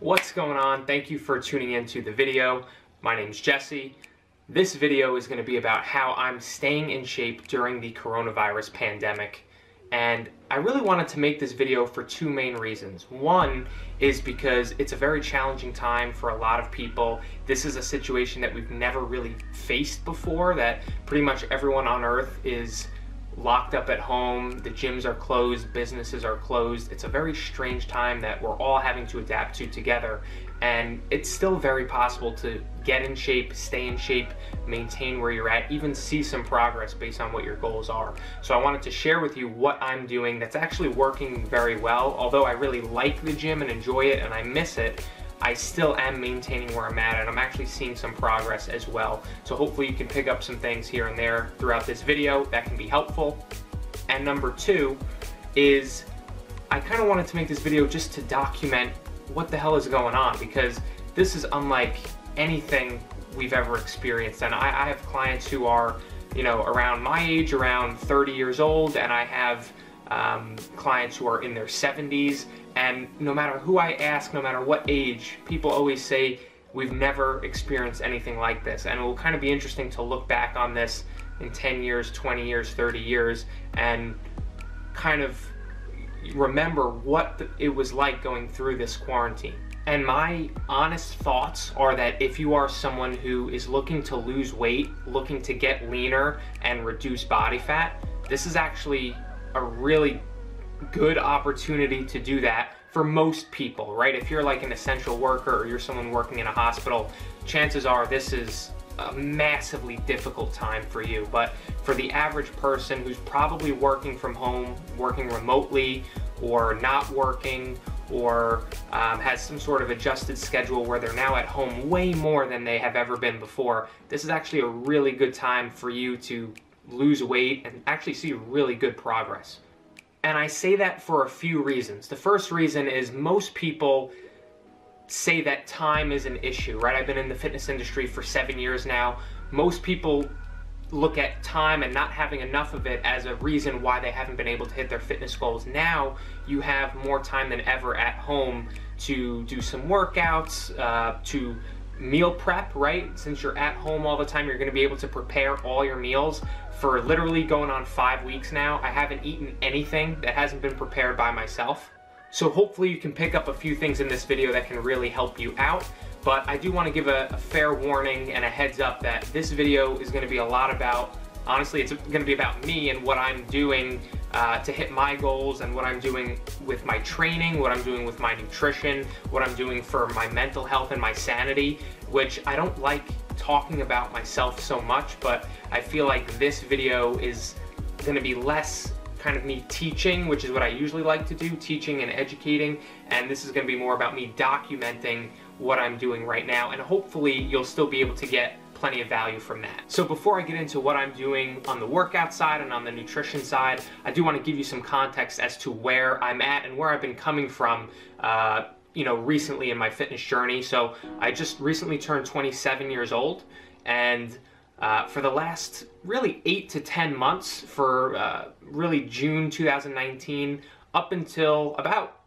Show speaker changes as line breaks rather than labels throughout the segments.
What's going on? Thank you for tuning into the video. My name's Jesse. This video is going to be about how I'm staying in shape during the coronavirus pandemic. And I really wanted to make this video for two main reasons. One is because it's a very challenging time for a lot of people. This is a situation that we've never really faced before, that pretty much everyone on earth is locked up at home, the gyms are closed, businesses are closed. It's a very strange time that we're all having to adapt to together, and it's still very possible to get in shape, stay in shape, maintain where you're at, even see some progress based on what your goals are. So I wanted to share with you what I'm doing that's actually working very well. Although I really like the gym and enjoy it and I miss it, I still am maintaining where I'm at, and I'm actually seeing some progress as well. So hopefully you can pick up some things here and there throughout this video that can be helpful. And number two is I kind of wanted to make this video just to document what the hell is going on, because this is unlike anything we've ever experienced. And I have clients who are, around my age, around 30 years old, and I have clients who are in their 70s. And no matter who I ask, no matter what age, people always say, we've never experienced anything like this. And it will kind of be interesting to look back on this in 10 years, 20 years, 30 years, and kind of remember what it was like going through this quarantine. And my honest thoughts are that if you are someone who is looking to lose weight, looking to get leaner and reduce body fat, this is actually a really good opportunity to do that for most people, right? If you're like an essential worker or you're someone working in a hospital, chances are this is a massively difficult time for you. But for the average person who's probably working from home, working remotely, or not working, or has some sort of adjusted schedule where they're now at home way more than they have ever been before, this is actually a really good time for you to lose weight and actually see really good progress. And I say that for a few reasons. The first reason is most people say that time is an issue, right? I've been in the fitness industry for 7 years now. Most people look at time and not having enough of it as a reason why they haven't been able to hit their fitness goals. Now you have more time than ever at home to do some workouts, to meal prep, right? Since you're at home all the time, you're going to be able to prepare all your meals. For literally going on 5 weeks now, I haven't eaten anything that hasn't been prepared by myself. So hopefully you can pick up a few things in this video that can really help you out. But I do want to give a fair warning and a heads up that this video is going to be a lot about, honestly, it's going to be about me and what I'm doing to hit my goals, and what I'm doing with my training, what I'm doing with my nutrition, what I'm doing for my mental health and my sanity, which I don't like talking about myself so much, but I feel like this video is going to be less kind of me teaching, which is what I usually like to do, teaching and educating, and this is going to be more about me documenting what I'm doing right now, and hopefully you'll still be able to get plenty of value from that. So before I get into what I'm doing on the workout side and on the nutrition side, I do want to give you some context as to where I'm at and where I've been coming from recently in my fitness journey. So I just recently turned 27 years old, and for the last really 8 to 10 months, for really June 2019 up until about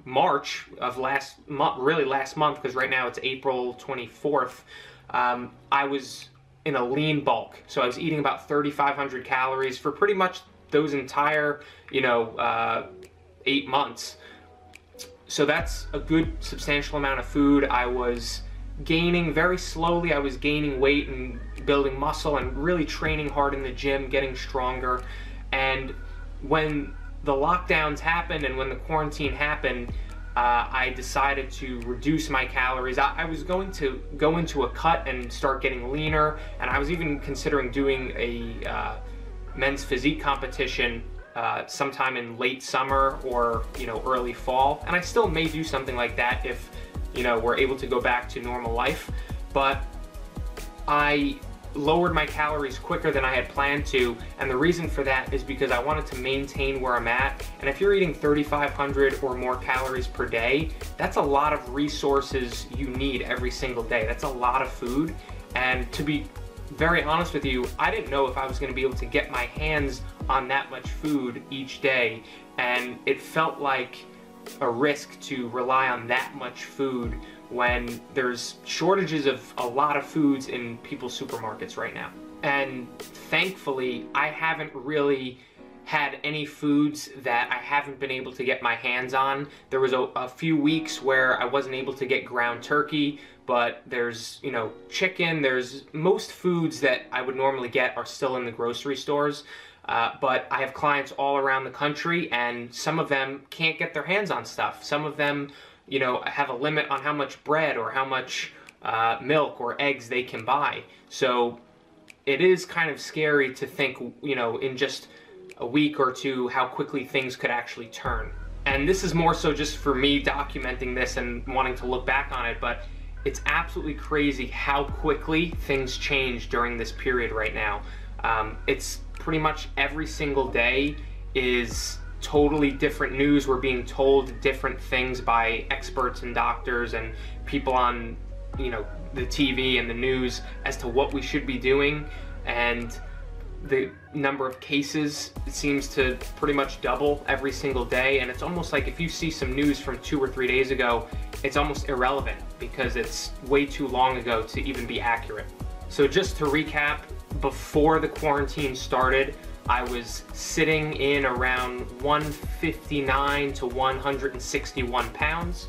March of last month, because right now it's April 24th, I was in a lean bulk. So I was eating about 3,500 calories for pretty much those entire 8 months. So that's a good substantial amount of food. I was gaining very slowly. I was gaining weight and building muscle and really training hard in the gym, getting stronger. And when the lockdowns happened and when the quarantine happened, I decided to reduce my calories. I was going to go into a cut and start getting leaner, and I was even considering doing a men's physique competition sometime in late summer or early fall, and I still may do something like that if we're able to go back to normal life. But I lowered my calories quicker than I had planned to, and the reason for that is because I wanted to maintain where I'm at. And if you're eating 3,500 or more calories per day, that's a lot of resources you need every single day. That's a lot of food, and to be very honest with you, I didn't know if I was going to be able to get my hands on that much food each day, and it felt like a risk to rely on that much food when there's shortages of a lot of foods in people's supermarkets right now. And thankfully, I haven't really had any foods that I haven't been able to get my hands on. There was a few weeks where I wasn't able to get ground turkey, but there's, you know, chicken, there's most foods that I would normally get are still in the grocery stores. But I have clients all around the country, and some of them can't get their hands on stuff. Some of them, you know, have a limit on how much bread or how much milk or eggs they can buy. So it is kind of scary to think, you know, in just a week or two how quickly things could actually turn. And this is more so just for me documenting this and wanting to look back on it, but it's absolutely crazy how quickly things change during this period right now. It's pretty much every single day is totally different news. We're being told different things by experts and doctors and people on, you know, the TV and the news as to what we should be doing. And the number of cases seems to pretty much double every single day, and it's almost like if you see some news from 2 or 3 days ago, it's almost irrelevant because it's way too long ago to even be accurate. So just to recap, before the quarantine started, I was sitting in around 159 to 161 pounds,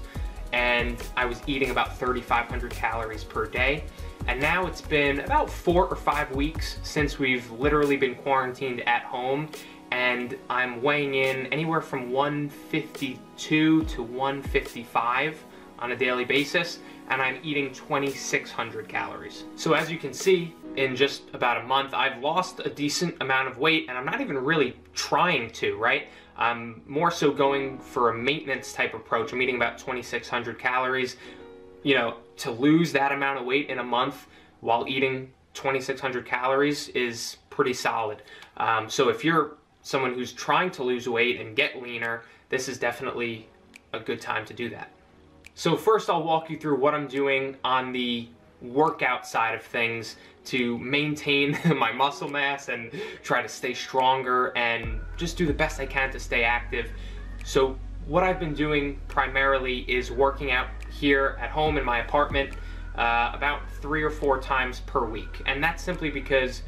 and I was eating about 3,500 calories per day. And now it's been about 4 or 5 weeks since we've literally been quarantined at home, and I'm weighing in anywhere from 152 to 155 on a daily basis, and I'm eating 2,600 calories. So as you can see, in just about a month, I've lost a decent amount of weight, and I'm not even really trying to, right? I'm more so going for a maintenance type approach. I'm eating about 2,600 calories. You know, to lose that amount of weight in a month while eating 2,600 calories is pretty solid. So if you're someone who's trying to lose weight and get leaner, this is definitely a good time to do that. So first I'll walk you through what I'm doing on the workout side of things to maintain my muscle mass and try to stay stronger and just do the best I can to stay active. So what I've been doing primarily is working out here at home in my apartment about 3 or 4 times per week. And that's simply because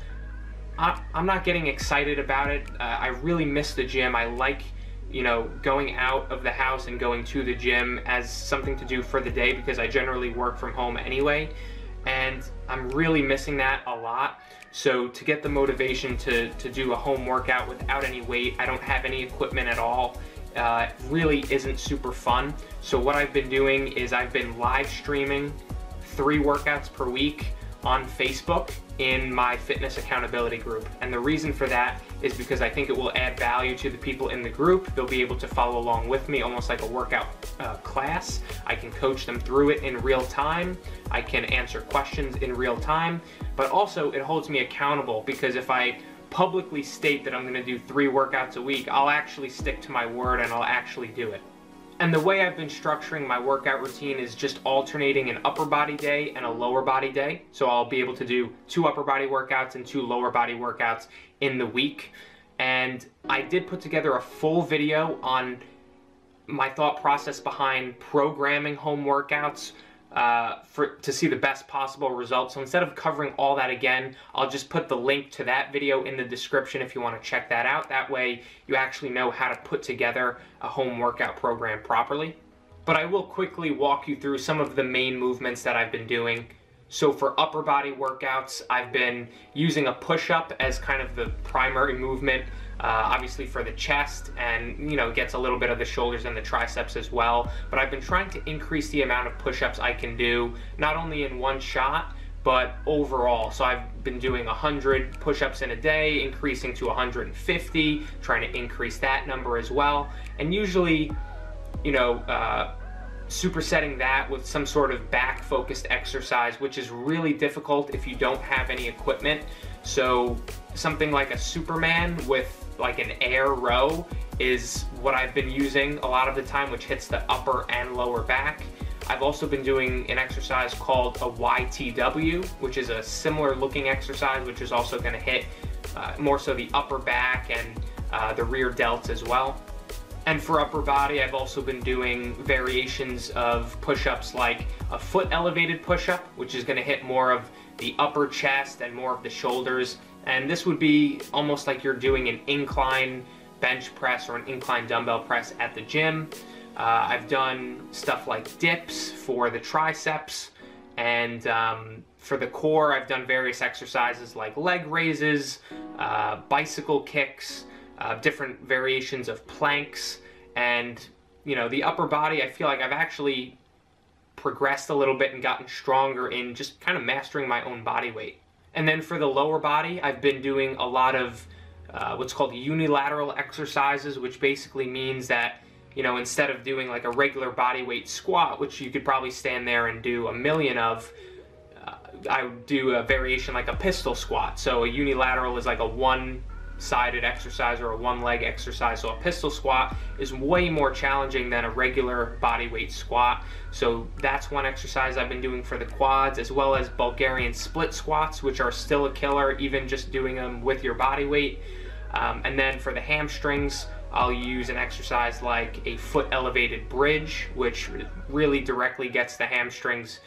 I'm not getting excited about it. I really miss the gym. I like, you know, going out of the house and going to the gym as something to do for the day because I generally work from home anyway. And I'm really missing that a lot. So to get the motivation to do a home workout without any weight, I don't have any equipment at all, really isn't super fun. So what I've been doing is I've been live streaming 3 workouts per week on Facebook in my fitness accountability group. And the reason for that is because I think it will add value to the people in the group. They'll be able to follow along with me, almost like a workout class. I can coach them through it in real time. I can answer questions in real time, but also it holds me accountable because if I publicly state that I'm gonna do 3 workouts a week, I'll actually stick to my word and I'll actually do it. And the way I've been structuring my workout routine is just alternating an upper body day and a lower body day. So I'll be able to do 2 upper body workouts and 2 lower body workouts in the week. And I did put together a full video on my thought process behind programming home workouts to see the best possible results. So instead of covering all that again, I'll just put the link to that video in the description if you want to check that out. That way you actually know how to put together a home workout program properly. But I will quickly walk you through some of the main movements that I've been doing. So for upper body workouts, I've been using a push-up as kind of the primary movement, obviously for the chest, and you know, gets a little bit of the shoulders and the triceps as well. But I've been trying to increase the amount of push-ups I can do, not only in one shot, but overall. So I've been doing 100 push-ups in a day, increasing to 150, trying to increase that number as well. And usually, you know, supersetting that with some sort of back focused exercise, which is really difficult if you don't have any equipment. So something like a Superman with like an air row is what I've been using a lot of the time, which hits the upper and lower back. I've also been doing an exercise called a YTW, which is a similar looking exercise, which is also going to hit more so the upper back and the rear delts as well. And for upper body, I've also been doing variations of push-ups like a foot elevated push-up, which is going to hit more of the upper chest and more of the shoulders. And this would be almost like you're doing an incline bench press or an incline dumbbell press at the gym. I've done stuff like dips for the triceps, and for the core, I've done various exercises like leg raises, bicycle kicks, different variations of planks. And you know, the upper body, I feel like I've actually progressed a little bit and gotten stronger in just kind of mastering my own body weight. And then for the lower body, I've been doing a lot of what's called unilateral exercises, which basically means that, you know, instead of doing like a regular body weight squat, which you could probably stand there and do a million of, I would do a variation like a pistol squat. So a unilateral is like a one-sided exercise or a one-leg exercise. So a pistol squat is way more challenging than a regular body weight squat. So that's one exercise I've been doing for the quads, as well as Bulgarian split squats, which are still a killer, even just doing them with your body weight. And then for the hamstrings, I'll use an exercise like a foot elevated bridge, which really directly gets the hamstrings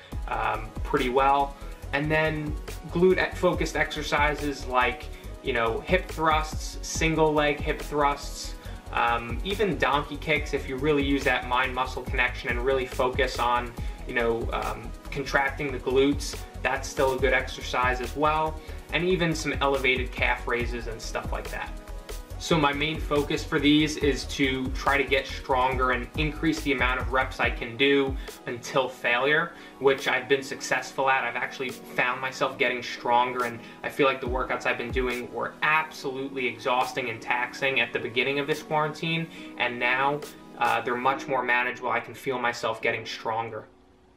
pretty well. And then glute focused exercises like, you know, hip thrusts, single leg hip thrusts, even donkey kicks if you really use that mind muscle connection and really focus on, you know, contracting the glutes. That's still a good exercise as well. And even some elevated calf raises and stuff like that. So my main focus for these is to try to get stronger and increase the amount of reps I can do until failure, which I've been successful at. I've actually found myself getting stronger, and I feel like the workouts I've been doing were absolutely exhausting and taxing at the beginning of this quarantine, and now they're much more manageable. I can feel myself getting stronger.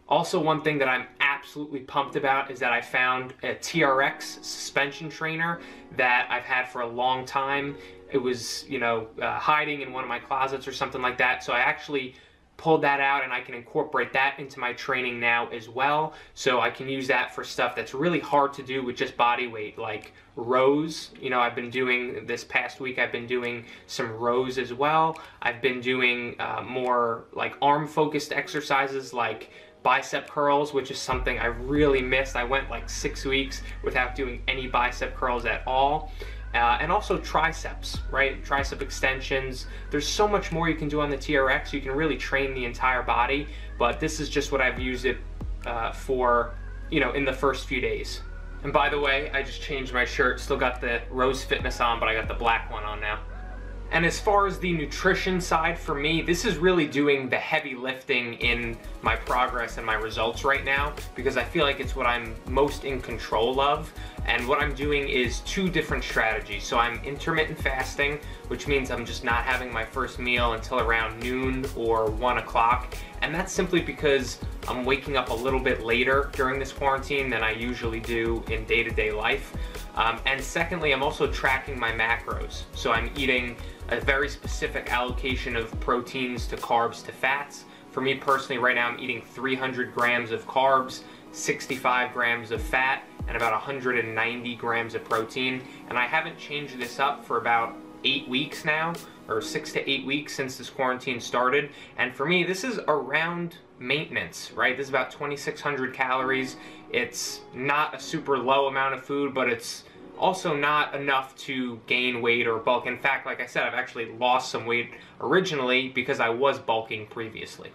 Also, one thing that I'm absolutely pumped about is that I found a TRX suspension trainer that I've had for a long time. It was, you know, hiding in one of my closets or something like that. So I actually pulled that out, and I can incorporate that into my training now as well. So I can use that for stuff that's really hard to do with just body weight, like rows. You know, I've been doing, this past week, I've been doing some rows as well. I've been doing more like arm focused exercises like bicep curls, which is something I really missed. I went like 6 weeks without doing any bicep curls at all. And also triceps, right? Tricep extensions. There's so much more you can do on the TRX. You can really train the entire body, but this is just what I've used it for, you know, in the first few days. And by the way, I just changed my shirt. Still got the Rose Fitness on, but I got the black one on now. And as far as the nutrition side for me, this is really doing the heavy lifting in my progress and my results right now, because I feel like it's what I'm most in control of. And what I'm doing is 2 different strategies. So I'm intermittent fasting, which means I'm just not having my first meal until around noon or 1 o'clock. And that's simply because I'm waking up a little bit later during this quarantine than I usually do in day-to-day life. And secondly, I'm also tracking my macros. So I'm eating a very specific allocation of proteins to carbs to fats. For me personally, right now I'm eating 300 grams of carbs, 65 grams of fat, and about 190 grams of protein. And I haven't changed this up for about 8 weeks now, or 6 to 8 weeks since this quarantine started. And for me, this is around maintenance, right? This is about 2,600 calories. It's not a super low amount of food, but it's also not enough to gain weight or bulk. In fact, like I said, I've actually lost some weight originally because I was bulking previously.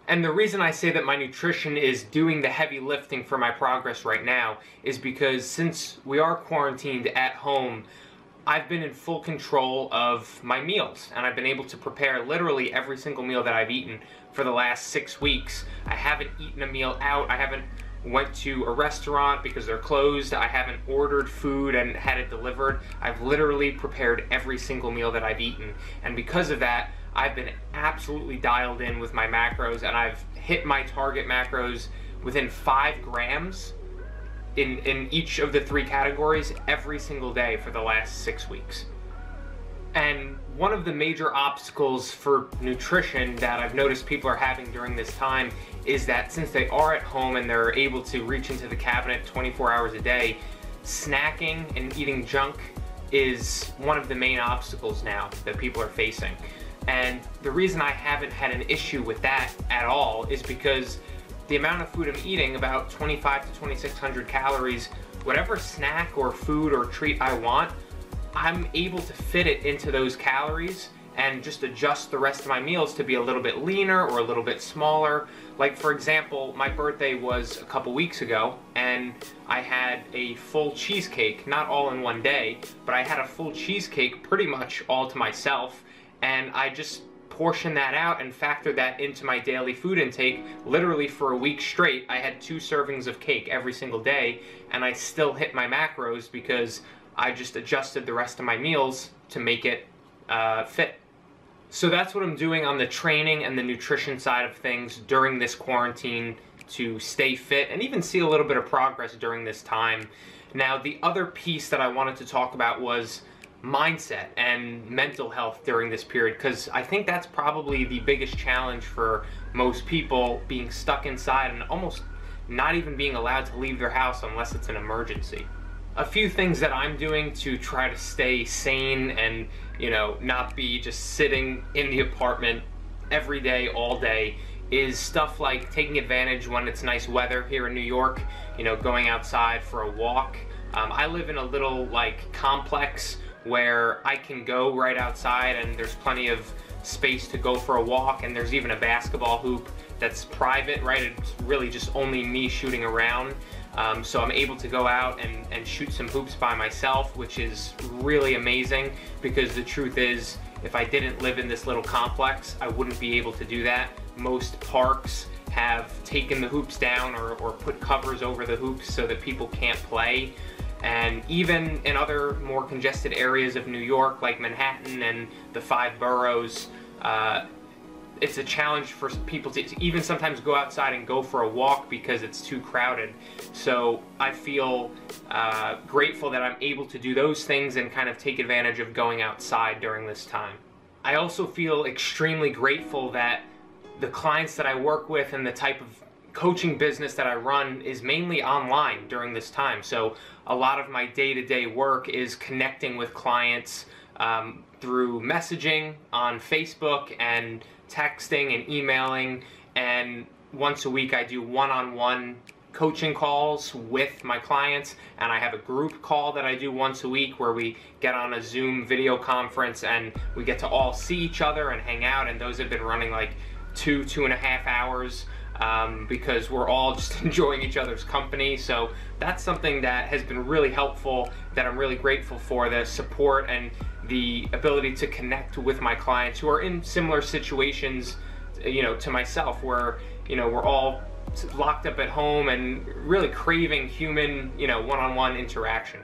And the reason I say that my nutrition is doing the heavy lifting for my progress right now is because since we are quarantined at home, I've been in full control of my meals, and I've been able to prepare literally every single meal that I've eaten for the last 6 weeks. I haven't eaten a meal out. I haven't went to a restaurant because they're closed. I haven't ordered food and had it delivered. I've literally prepared every single meal that I've eaten. And because of that, I've been absolutely dialed in with my macros, and I've hit my target macros within 5 grams in each of the 3 categories every single day for the last 6 weeks. And one of the major obstacles for nutrition that I've noticed people are having during this time is that since they are at home and they're able to reach into the cabinet 24 hours a day, snacking and eating junk is one of the main obstacles now that people are facing. And the reason I haven't had an issue with that at all is because the amount of food I'm eating, about 25 to 2,600 calories, whatever snack or food or treat I want, I'm able to fit it into those calories and just adjust the rest of my meals to be a little bit leaner or a little bit smaller. Like, for example, my birthday was a couple weeks ago, and I had a full cheesecake, not all in one day, but I had a full cheesecake pretty much all to myself, and I just portioned that out and factored that into my daily food intake. Literally for a week straight, I had 2 servings of cake every single day, and I still hit my macros because I just adjusted the rest of my meals to make it fit. So that's what I'm doing on the training and the nutrition side of things during this quarantine to stay fit and even see a little bit of progress during this time. Now, the other piece that I wanted to talk about was mindset and mental health during this period, because I think that's probably the biggest challenge for most people, being stuck inside and almost not even being allowed to leave their house unless it's an emergency. A few things that I'm doing to try to stay sane and, you know, not be just sitting in the apartment every day, all day, is stuff like taking advantage when it's nice weather here in New York, you know, going outside for a walk. I live in a little, like, complex where I can go right outside and there's plenty of space to go for a walk, and there's even a basketball hoop that's private, right? It's really just only me shooting around. So I'm able to go out and shoot some hoops by myself, which is really amazing, because the truth is, if I didn't live in this little complex, I wouldn't be able to do that. Most parks have taken the hoops down or put covers over the hoops so that people can't play. And even in other more congested areas of New York, like Manhattan and the 5 boroughs, it's a challenge for people to even sometimes go outside and go for a walk because it's too crowded. So I feel grateful that I'm able to do those things and kind of take advantage of going outside during this time. I also feel extremely grateful that the clients that I work with and the type of coaching business that I run is mainly online during this time. So a lot of my day-to-day work is connecting with clients through messaging on Facebook and texting and emailing, and once a week I do one-on-one coaching calls with my clients, and I have a group call that I do once a week where we get on a Zoom video conference and we get to all see each other and hang out, and those have been running like 2.5 hours because we're all just enjoying each other's company. So that's something that has been really helpful, that I'm really grateful for, the support and the ability to connect with my clients who are in similar situations, you know, to myself, where, you know, we're all locked up at home and really craving human, you know, one-on-one interaction.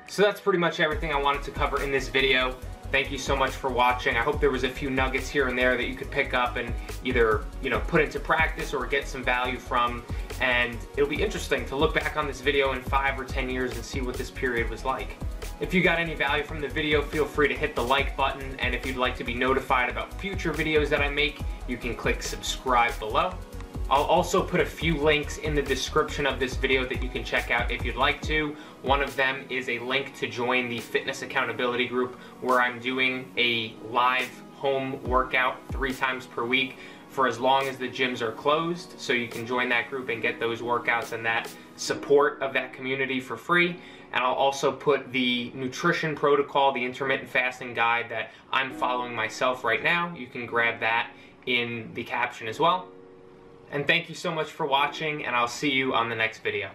So that's pretty much everything I wanted to cover in this video. Thank you so much for watching. I hope there was a few nuggets here and there that you could pick up and either, you know, put into practice or get some value from. And it'll be interesting to look back on this video in 5 or 10 years and see what this period was like. If you got any value from the video, feel free to hit the like button. And if you'd like to be notified about future videos that I make, you can click subscribe below. I'll also put a few links in the description of this video that you can check out if you'd like to. One of them is a link to join the fitness accountability group, where I'm doing a live home workout 3 times per week for as long as the gyms are closed. So you can join that group and get those workouts and that support of that community for free. And I'll also put the nutrition protocol, the intermittent fasting guide that I'm following myself right now. You can grab that in the caption as well. And thank you so much for watching, and I'll see you on the next video.